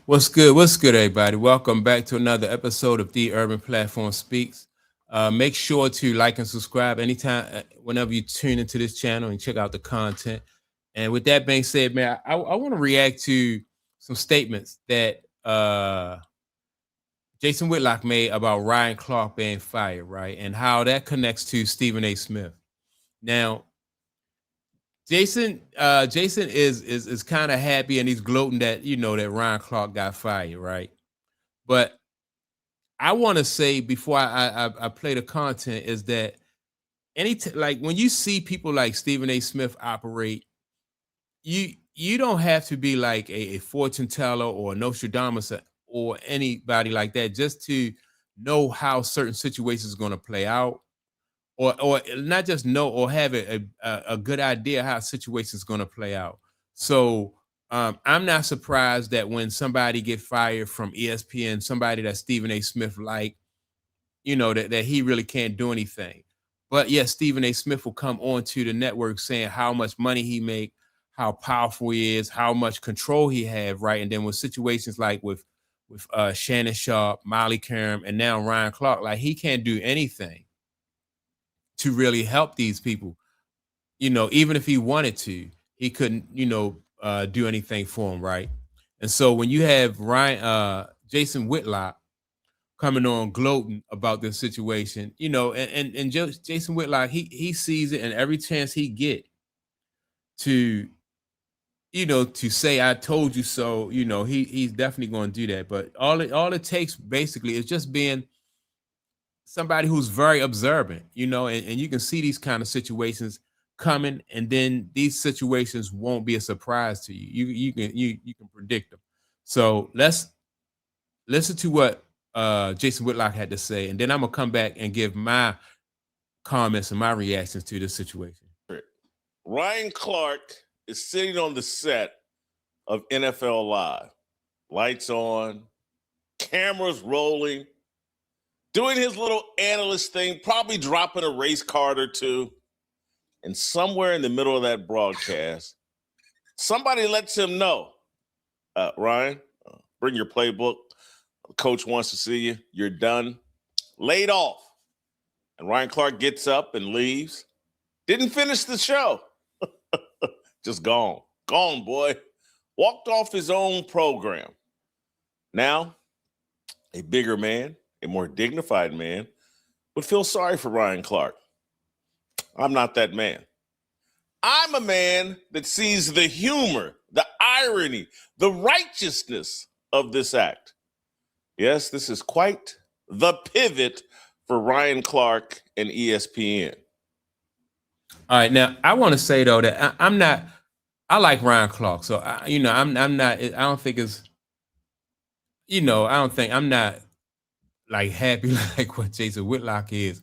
What's good? What's good, everybody? Welcome back to another episode of The Urban Platform Speaks. Make sure to like and subscribe anytime, whenever you tune into this channel and check out the content. And with that being said, man, I want to react to some statements that Jason Whitlock made about Ryan Clark being fired, right? And how that connects to Stephen A. Smith. Now, Jason is kind of happy and he's gloating that that Ryan Clark got fired, right? But I want to say before I play the content is that like when you see people like Stephen A. Smith operate, you don't have to be like a fortune teller or Nostradamus or anybody like that just to know how certain situations are going to play out, or not just know or have a good idea how a situation is going to play out. So I'm not surprised that when somebody get fired from ESPN, somebody that Stephen A. Smith like, that he really can't do anything. But yes, Stephen A. Smith will come onto the network saying how much money he make, how powerful he is, how much control he have, right? And then with situations like with Shannon Sharp, Molly Karam, and now Ryan Clark, like he can't do anything to really help these people. Even if he wanted to, he couldn't, do anything for him, right? And so when you have Jason Whitlock coming on gloating about this situation, Jason Whitlock, he sees it, and every chance he get to, to say "I told you so," he's definitely going to do that. But all it takes basically is just being somebody who's very observant, and you can see these kind of situations coming, and then these situations won't be a surprise to you. You can predict them. So let's listen to what Jason Whitlock had to say, and then I'm gonna come back and give my comments and my reactions to this situation. Ryan Clark is sitting on the set of NFL Live, lights on, cameras rolling, doing his little analyst thing, probably dropping a race card or two. And somewhere in the middle of that broadcast, somebody lets him know, Ryan, bring your playbook. The coach wants to see you. You're done. Laid off. And Ryan Clark gets up and leaves. Didn't finish the show. Just gone. Gone, boy. Walked off his own program. Now, a bigger man, a more dignified man, would feel sorry for Ryan Clark. I'm not that man. I'm a man that sees the humor, the irony, the righteousness of this act. Yes, this is quite the pivot for Ryan Clark and ESPN. All right, now I want to say though that I'm not. I like Ryan Clark, so I'm not. I don't think it's. I don't think I'm not like happy like what Jason Whitlock is,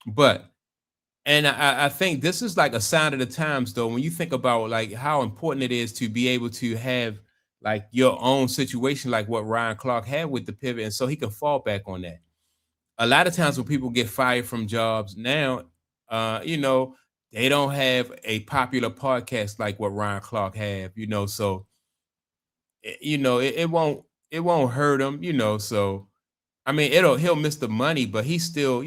but and I think this is like a sign of the times though. When you think about like how important it is to be able to have like your own situation, like what Ryan Clark had with the pivot, and so he can fall back on that. A lot of times when people get fired from jobs now, they don't have a popular podcast like what Ryan Clark have, so it won't hurt him, so I mean he'll miss the money, but he still,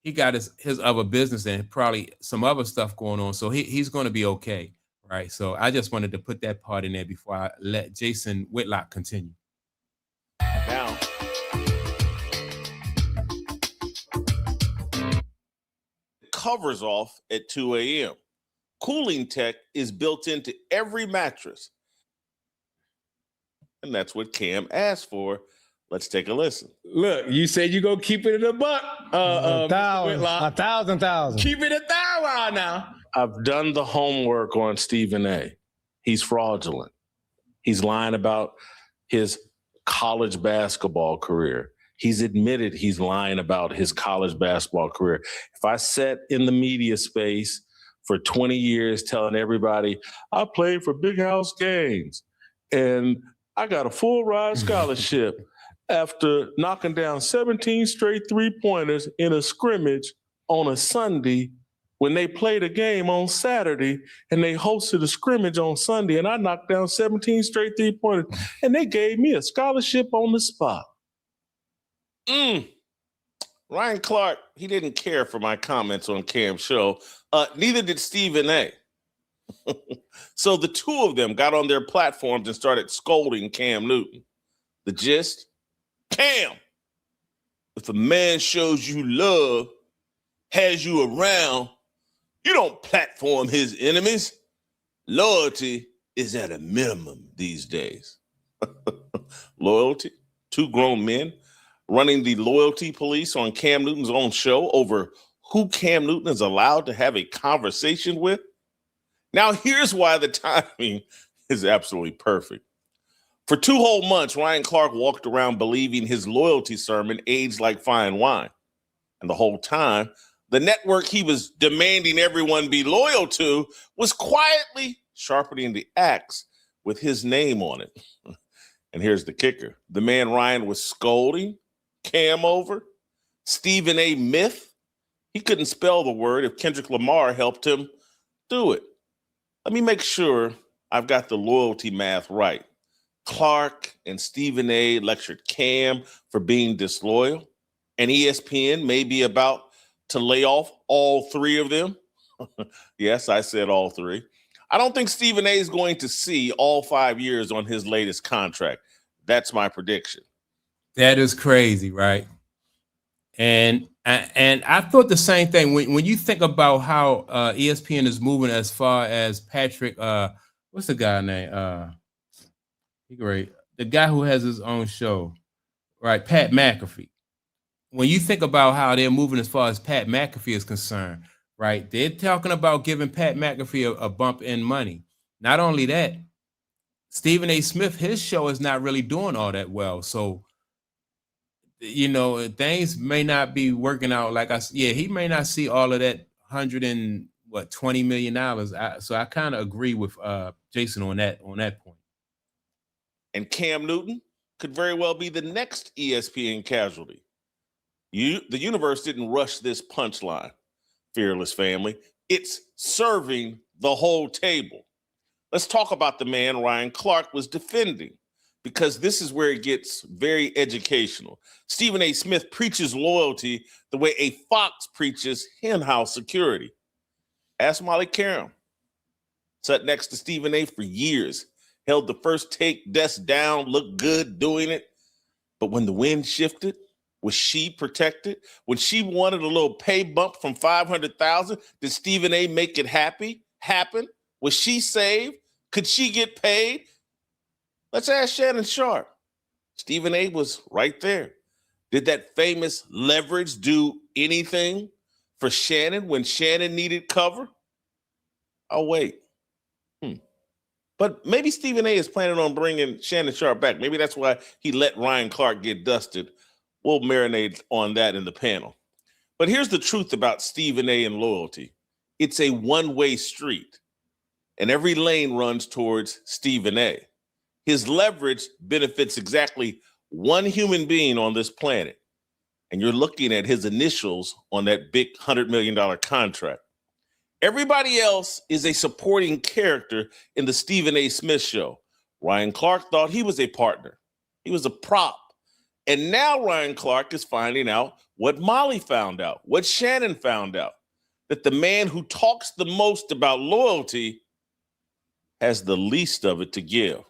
he got his other business and probably some other stuff going on, so he's going to be okay, right? So I just wanted to put that part in there before I let Jason Whitlock continue. Now, covers off at 2 a.m. Cooling tech is built into every mattress. And that's what Cam asked for. Let's take a listen. Look, you said you go keep it in a buck. A thousand. Keep it 1,000 now. I've done the homework on Stephen A. He's fraudulent. He's lying about his college basketball career. He's admitted he's lying about his college basketball career. If I sat in the media space for 20 years telling everybody, I played for Big House Games and I got a full ride scholarship after knocking down 17 straight three-pointers in a scrimmage on a Sunday, when they played a game on Saturday and they hosted a scrimmage on Sunday, and I knocked down 17 straight three-pointers, and they gave me a scholarship on the spot. Ryan Clark, he didn't care for my comments on Cam's show. Neither did Stephen A. So the two of them got on their platforms and started scolding Cam Newton. The gist? Cam, if a man shows you love, has you around, you don't platform his enemies. Loyalty is at a minimum these days. Loyalty? Two grown men running the loyalty police on Cam Newton's own show over who Cam Newton is allowed to have a conversation with? Now, here's why the timing is absolutely perfect. For 2 whole months, Ryan Clark walked around believing his loyalty sermon aged like fine wine. And the whole time, the network he was demanding everyone be loyal to was quietly sharpening the axe with his name on it. And here's the kicker. The man Ryan was scolding Cam over, Stephen A. Myth, he couldn't spell the word if Kendrick Lamar helped him do it. Let me make sure I've got the loyalty math right. Clark and Stephen A. lectured Cam for being disloyal, and ESPN may be about to lay off all 3 of them. Yes, I said all 3. I don't think Stephen A. is going to see all 5 years on his latest contract. That's my prediction. That is crazy, right? And I thought the same thing when you think about how ESPN is moving as far as Patrick. What's the guy name? Great, the guy who has his own show, right? Pat McAfee. When you think about how they're moving as far as Pat McAfee is concerned, right? They're talking about giving Pat McAfee a bump in money. Not only that, Stephen A. Smith, his show is not really doing all that well. So, you know, things may not be working out like he may not see all of that $20 million. So I kind of agree with Jason on that point. And Cam Newton could very well be the next ESPN casualty. The universe didn't rush this punchline, fearless family. It's serving the whole table. Let's talk about the man Ryan Clark was defending, because this is where it gets very educational. Stephen A. Smith preaches loyalty the way a fox preaches henhouse security. Ask Molly Karam. Sat next to Stephen A. for years, held the first take desk down, looked good doing it. But when the wind shifted, was she protected? When she wanted a little pay bump from $500,000, did Stephen A. make it happen? Was she saved? Could she get paid? Let's ask Shannon Sharp. Stephen A. was right there. Did that famous leverage do anything for Shannon when Shannon needed cover? Oh, wait. But maybe Stephen A. is planning on bringing Shannon Sharp back. Maybe that's why he let Ryan Clark get dusted. We'll marinate on that in the panel. But here's the truth about Stephen A. and loyalty. It's a one-way street, and every lane runs towards Stephen A. His leverage benefits exactly one human being on this planet, and you're looking at his initials on that big $100 million contract. Everybody else is a supporting character in the Stephen A. Smith show. Ryan Clark thought he was a partner. He was a prop. And now Ryan Clark is finding out what Molly found out, what Shannon found out, that the man who talks the most about loyalty has the least of it to give.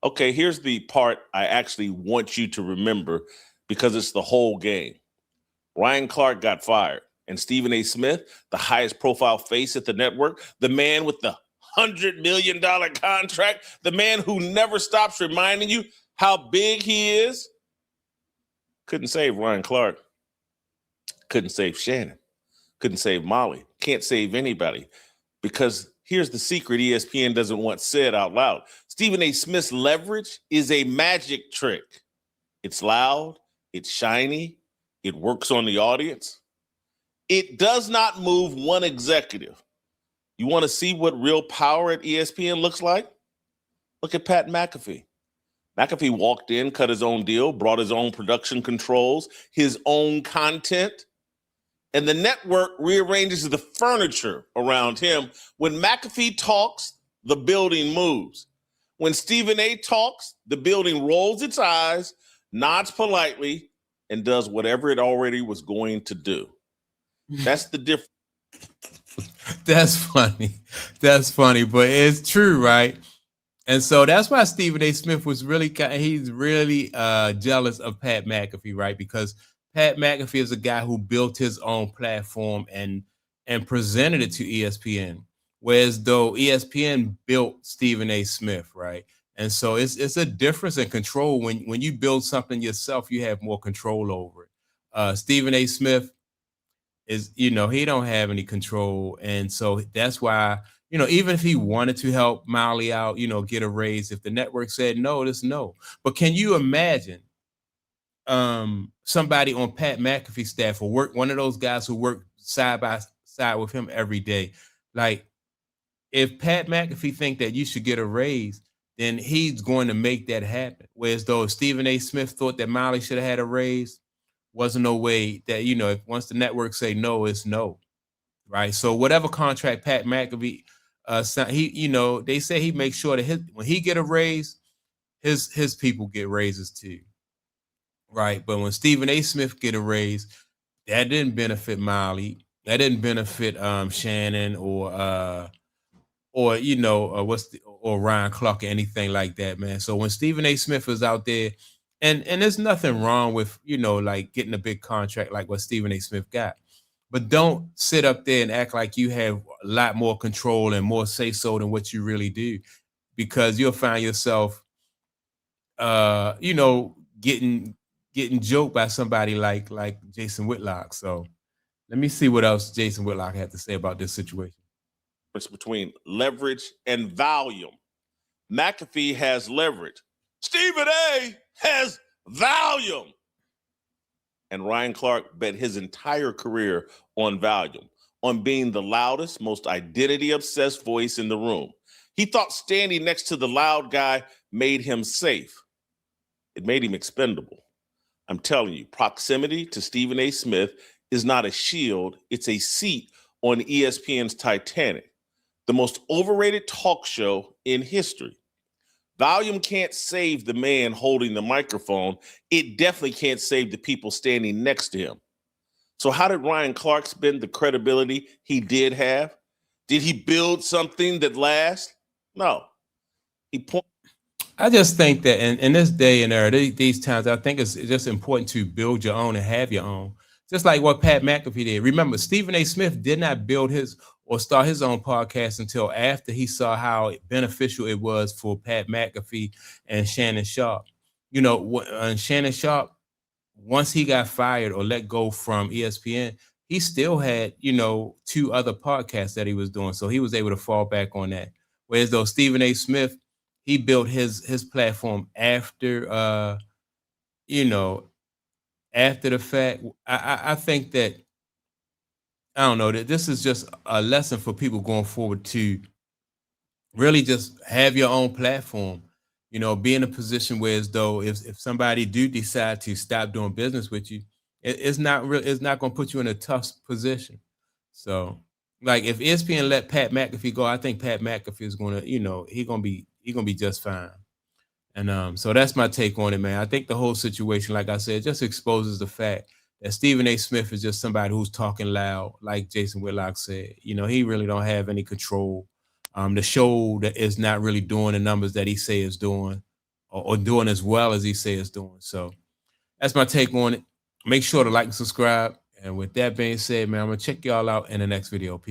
Okay, here's the part I actually want you to remember, because it's the whole game. Ryan Clark got fired. And Stephen A. Smith, the highest profile face at the network, the man with the $100 million contract, the man who never stops reminding you how big he is, couldn't save Ryan Clark, couldn't save Shannon, couldn't save Molly, can't save anybody. Because here's the secret ESPN doesn't want said out loud. Stephen A. Smith's leverage is a magic trick. It's loud, it's shiny, it works on the audience. It does not move one executive. You want to see what real power at ESPN looks like? Look at Pat McAfee. McAfee walked in, cut his own deal, brought his own production controls, his own content. and the network rearranges the furniture around him. When McAfee talks, the building moves. When Stephen A. talks, the building rolls its eyes, nods politely, and does whatever it already was going to do. That's the difference. That's funny. That's funny, but it's true, right? And so that's why Stephen A. Smith was he's really jealous of Pat McAfee, right? Because Pat McAfee is a guy who built his own platform and presented it to ESPN, whereas though ESPN built Stephen A. Smith, right? And so it's a difference in control. When you build something yourself, you have more control over it. Stephen A. Smith is, he don't have any control. And so that's why, even if he wanted to help Miley out, get a raise, if the network said no, it's no. But can you imagine somebody on Pat McAfee's staff or one of those guys who work side by side with him every day? Like, if Pat McAfee think that you should get a raise, then he's going to make that happen. Whereas though if Stephen A. Smith thought that Miley should have had a raise, wasn't no way that, if once the network say no, it's no. Right. So whatever contract Pat McAfee they say he makes sure that when he get a raise, his people get raises too. Right. But when Stephen A. Smith get a raise, that didn't benefit Miley. That didn't benefit Shannon or Ryan Clark or anything like that, man. So when Stephen A. Smith is out there, and there's nothing wrong with, like getting a big contract like what Stephen A. Smith got. But don't sit up there and act like you have a lot more control and more say-so than what you really do, because you'll find yourself, getting joked by somebody like Jason Whitlock. So let me see what else Jason Whitlock had to say about this situation. Between leverage and volume. McAfee has leverage. Stephen A. has volume. And Ryan Clark bet his entire career on volume, on being the loudest, most identity-obsessed voice in the room. He thought standing next to the loud guy made him safe. It made him expendable. I'm telling you, proximity to Stephen A. Smith is not a shield, it's a seat on ESPN's Titanic, the most overrated talk show in history. Volume can't save the man holding the microphone. It definitely can't save the people standing next to him. So how did Ryan Clark spend the credibility he did have? Did he build something that lasts? No. I just think that in this day and era, these times, I think it's just important to build your own and have your own. Just like what Pat McAfee did. Remember, Stephen A. Smith did not build his or start his own podcast until after he saw how beneficial it was for Pat McAfee and Shannon Sharp. And Shannon Sharp, once he got fired or let go from ESPN, he still had, 2 other podcasts that he was doing. So he was able to fall back on that. Whereas though Stephen A. Smith, he built his platform after, after the fact. I think that, I don't know, that this is just a lesson for people going forward to really just have your own platform, be in a position where as though if somebody do decide to stop doing business with you, it's not going to put you in a tough position. So like if ESPN let Pat McAfee go, I think Pat McAfee is going to, he's going to be just fine. And so that's my take on it, man. I think the whole situation, like I said, just exposes the fact that Stephen A. Smith is just somebody who's talking loud, like Jason Whitlock said. He really don't have any control. The show that is not really doing the numbers that he say is doing, or doing as well as he say is doing. So that's my take on it. Make sure to like and subscribe. And with that being said, man, I'm going to check y'all out in the next video. Peace.